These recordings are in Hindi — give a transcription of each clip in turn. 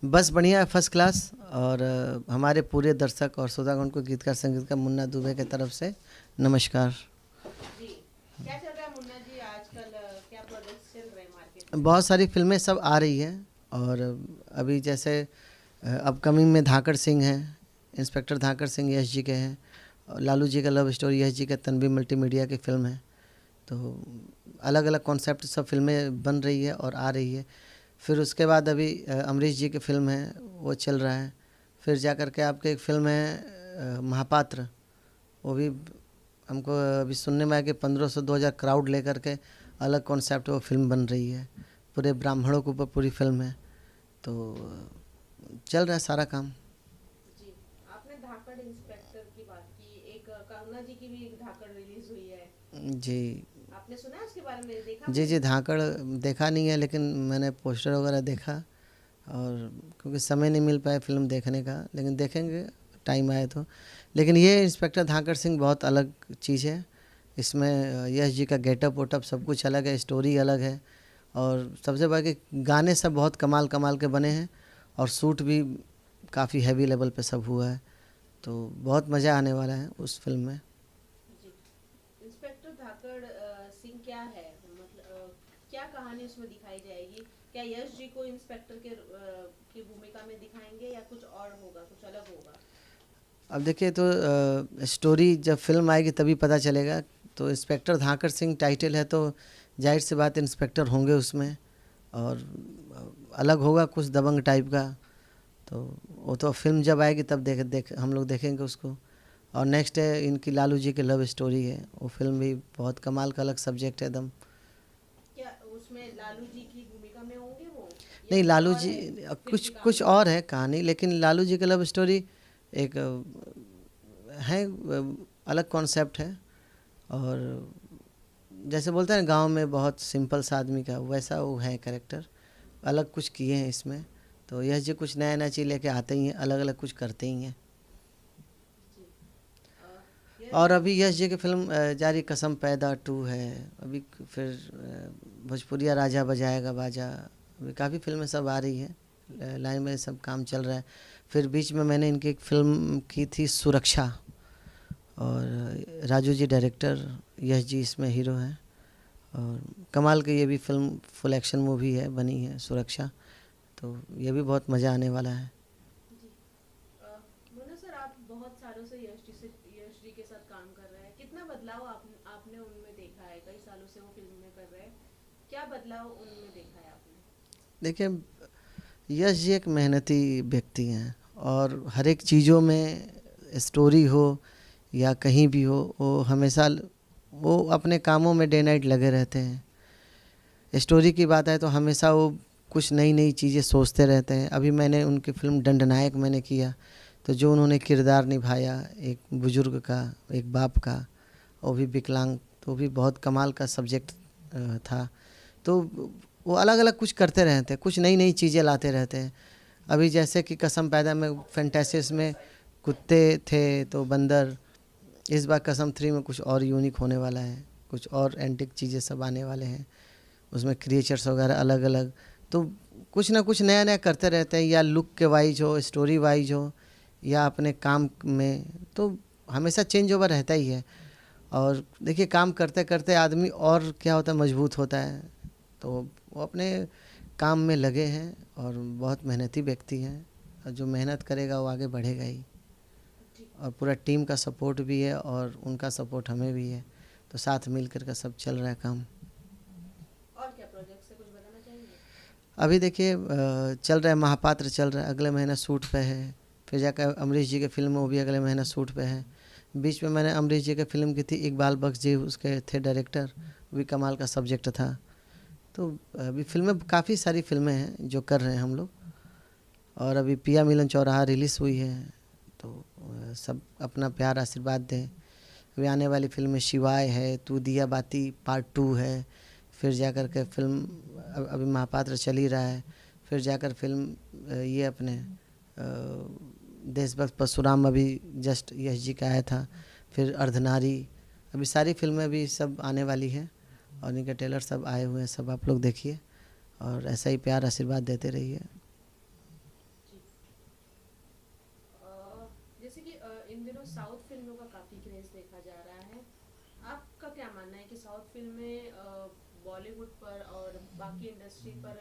बस बढ़िया है, फर्स्ट क्लास। और हमारे पूरे दर्शक और श्रोतागण को गीतकार संगीतकार मुन्ना दुबे की तरफ से नमस्कार। जी। क्या चल रहा है मुन्ना जी आजकल? क्या प्रोजेक्ट्स चल रहे हैं मार्केट में? बहुत सारी फिल्में सब आ रही हैं। और अभी जैसे अपकमिंग में धाकड़ सिंह हैं, इंस्पेक्टर धाकड़ सिंह यश जी के हैं, और लालू जी का लव स्टोरी यश जी का तन्वी मल्टीमीडिया की फ़िल्म है। तो अलग अलग कॉन्सेप्ट सब फिल्में बन रही है और आ रही है। फिर उसके बाद अभी अमरीश जी की फ़िल्म है, वो चल रहा है। फिर जा कर के आपके एक फ़िल्म है महापात्र, वो भी हमको अभी सुनने में आया कि 1500-2000 क्राउड लेकर के अलग कॉन्सेप्ट वो फिल्म बन रही है। पूरे ब्राह्मणों के ऊपर पूरी फिल्म है। तो चल रहा है सारा काम। जी। आपने धाकड़ इंस्पेक्टर की बात की, एक करुणा जी की भी एक धाकड़ रिलीज हुई है। जी आपने सुना है उसके बारे में? देखा जी आपने? जी, धाकड़ देखा नहीं है, लेकिन मैंने पोस्टर वगैरह देखा। और क्योंकि समय नहीं मिल पाया फिल्म देखने का, लेकिन देखेंगे टाइम आए तो। लेकिन ये इंस्पेक्टर धाकड़ सिंह बहुत अलग चीज़ है। इसमें यश जी का गेटअप वेटअप सब कुछ अलग है, स्टोरी अलग है। और सबसे बड़ा कि गाने सब बहुत कमाल कमाल के बने हैं, और शूट भी काफ़ी हैवी लेवल पे सब हुआ है। तो बहुत मज़ा आने वाला है उस फिल्म में। जी। इंस्पेक्टर धाकड़ सिंह क्या है, मतलब क्या कहानी उसमें दिखाई जाएगी? क्या यश जी को इंस्पेक्टर के की भूमिका में दिखाएंगे या कुछ और होगा, कुछ अलग होगा? अब देखिए, तो स्टोरी जब फिल्म आएगी तभी पता चलेगा। तो इंस्पेक्टर धाकड़ सिंह टाइटल है, तो जाहिर सी बात इंस्पेक्टर होंगे उसमें। और अलग होगा कुछ दबंग टाइप का। तो वो तो फिल्म जब आएगी तब देख हम लोग देखेंगे उसको। और नेक्स्ट है इनकी लालू जी की लव स्टोरी है, वो फिल्म भी बहुत कमाल का अलग सब्जेक्ट है एकदम। क्या उसमें लालू जी की भूमिका में होंगे वो, या नहीं, कुछ लालू और जी है? फिल्म कुछ की कुछ कहानी? और है कहानी, लेकिन लालू जी की लव स्टोरी एक है, अलग कॉन्सेप्ट है। और जैसे बोलते हैं गांव में बहुत सिंपल सा आदमी का, वैसा वो है कैरेक्टर। अलग कुछ किए हैं इसमें। तो यह जी कुछ नया नया चीज़ लेके आते ही हैं, अलग अलग कुछ करते ही हैं। जी। यश और जी। अभी यश जी की फिल्म जारी कसम पैदा 2 है। अभी फिर भोजपुरिया राजा बजाएगा बाजा। अभी काफ़ी फिल्में सब आ रही हैं, लाइन में सब काम चल रहा है। फिर बीच में मैंने इनकी एक फ़िल्म की थी सुरक्षा, और राजू जी डायरेक्टर, यश जी इसमें हीरो हैं। और कमाल की ये भी फिल्म फुल एक्शन मूवी है, बनी है सुरक्षा। तो ये भी बहुत मज़ा आने वाला है। जी। मोना सर, आप बहुत सालों से यश जी के साथ काम कर रहे हैं। कितना बदलाव आपने उनमें देखा है? कई सालों से वो फिल्म में कर रहे हैं। क्या बदलाव उनमें देखा है आपने? देखिए, यश जी एक मेहनती व्यक्ति हैं, और हर एक चीज़ों में स्टोरी हो या कहीं भी हो, वो हमेशा वो अपने कामों में डे नाइट लगे रहते हैं। स्टोरी की बात है तो हमेशा वो कुछ नई नई चीज़ें सोचते रहते हैं। अभी मैंने उनकी फ़िल्म दंडनायक मैंने किया, तो जो उन्होंने किरदार निभाया एक बुज़ुर्ग का, एक बाप का, वो भी विकलांग, तो भी बहुत कमाल का सब्जेक्ट था। तो वो अलग अलग कुछ करते रहते हैं, कुछ नई नई चीज़ें लाते रहते हैं। अभी जैसे कि कसम पैदा में फैंटासिस में कुत्ते थे तो बंदर, इस बार कसम 3 में कुछ और यूनिक होने वाला है, कुछ और एंटिक चीज़ें सब आने वाले हैं उसमें, क्रिएचर्स वगैरह अलग अलग। तो कुछ ना कुछ नया नया करते रहते हैं, या लुक के वाइज हो, स्टोरी वाइज हो, या अपने काम में। तो हमेशा चेंज ओवर रहता ही है। और देखिए, काम करते करते आदमी और क्या होता है, मजबूत होता है। तो वो अपने काम में लगे हैं, और बहुत मेहनती व्यक्ति हैं। और जो मेहनत करेगा वो आगे बढ़ेगा ही। जी। और पूरा टीम का सपोर्ट भी है, और उनका सपोर्ट हमें भी है। तो साथ मिलकर का सब चल रहा है काम। और क्या प्रोजेक्ट से कुछ बताना चाहेंगे? अभी देखिए, चल रहा है महापात्र, चल रहा है, अगले महीना शूट पे है। फिर जाकर अमरीश जी की फिल्म, वो भी अगले महीना शूट पे है। बीच में मैंने अमरीश जी की फिल्म की थी, इकबाल बख्श जी उसके थे डायरेक्टर, वो भी कमाल का सब्जेक्ट था। तो अभी फिल्में, काफ़ी सारी फिल्में हैं जो कर रहे हैं हम लोग। और अभी पिया मिलन चौराहा रिलीज़ हुई है। तो सब अपना प्यार आशीर्वाद दें। अभी आने वाली फिल्म में शिवाय है, तू दिया बाती पार्ट 2 है। फिर जाकर के फिल्म अभी महापात्र चल ही रहा है। फिर जाकर फिल्म ये अपने देशभक्त परशुराम अभी जस्ट यश जी का आया था। फिर अर्धनारी, अभी सारी फिल्में भी सब आने वाली हैं। और इनके ट्रेलर सब आए हुए हैं, सब आप लोग देखिए, और ऐसा ही प्यार आशीर्वाद देते रहिए। साउथ फिल्मों का काफ़ी क्रेज देखा जा रहा है। आपका क्या मानना है कि साउथ फिल्में बॉलीवुड पर और बाकी इंडस्ट्री पर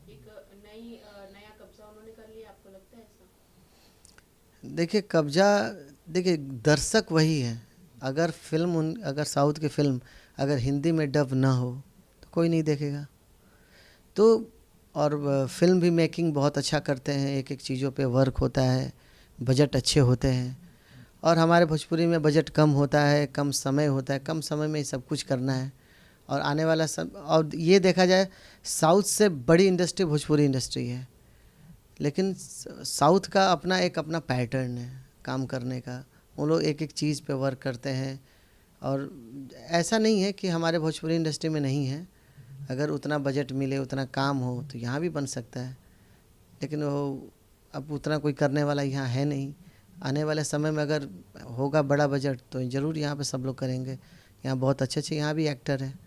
एक नया कब्जा उन्होंने कर लिया, आपको लगता है ऐसा? देखिए कब्जा, देखिए दर्शक वही है। अगर अगर साउथ की फिल्म अगर हिंदी में डब ना हो तो कोई नहीं देखेगा। तो और फिल्म भी मेकिंग बहुत अच्छा करते हैं, एक एक चीज़ों पे वर्क होता है, बजट अच्छे होते हैं। और हमारे भोजपुरी में बजट कम होता है, कम समय होता है, कम समय में ही सब कुछ करना है। और आने वाला सब, और ये देखा जाए साउथ से बड़ी इंडस्ट्री भोजपुरी इंडस्ट्री है, लेकिन साउथ का अपना पैटर्न है काम करने का। वो लोग एक एक चीज़ पे वर्क करते हैं। और ऐसा नहीं है कि हमारे भोजपुरी इंडस्ट्री में नहीं है। अगर उतना बजट मिले, उतना काम हो तो यहाँ भी बन सकता है, लेकिन वो अब उतना कोई करने वाला यहाँ है नहीं। आने वाले समय में अगर होगा बड़ा बजट तो ज़रूर यहाँ पे सब लोग करेंगे। यहाँ बहुत अच्छे अच्छे यहाँ भी एक्टर हैं,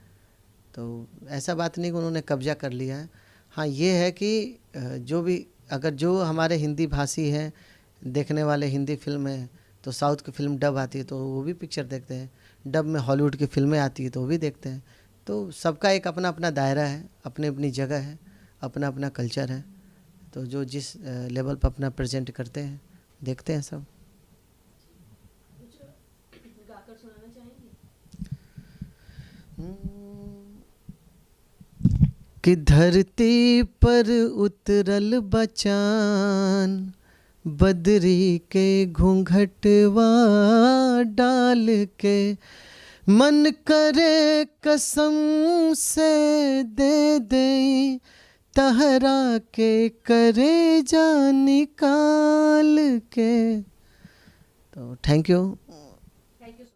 तो ऐसा बात नहीं कि उन्होंने कब्जा कर लिया है। हाँ ये है कि जो हमारे हिंदी भाषी हैं, देखने वाले हिंदी फिल्म हैं, तो साउथ की फिल्म डब आती है तो वो भी पिक्चर देखते हैं। डब में हॉलीवुड की फिल्में आती है तो वो भी देखते हैं। तो सबका एक अपना अपना दायरा है, अपनी अपनी जगह है, अपना अपना कल्चर है। तो जो जिस लेवल पर अपना प्रेजेंट करते हैं, देखते हैं सब। कुछ गाकर सुनाना चाहेंगे? कि धरती पर उतरल बचान, बदरी के घूंघटवा डाल के, मन करे कसम से दे तहरा के करे जा निकाल के। तो थैंक यू।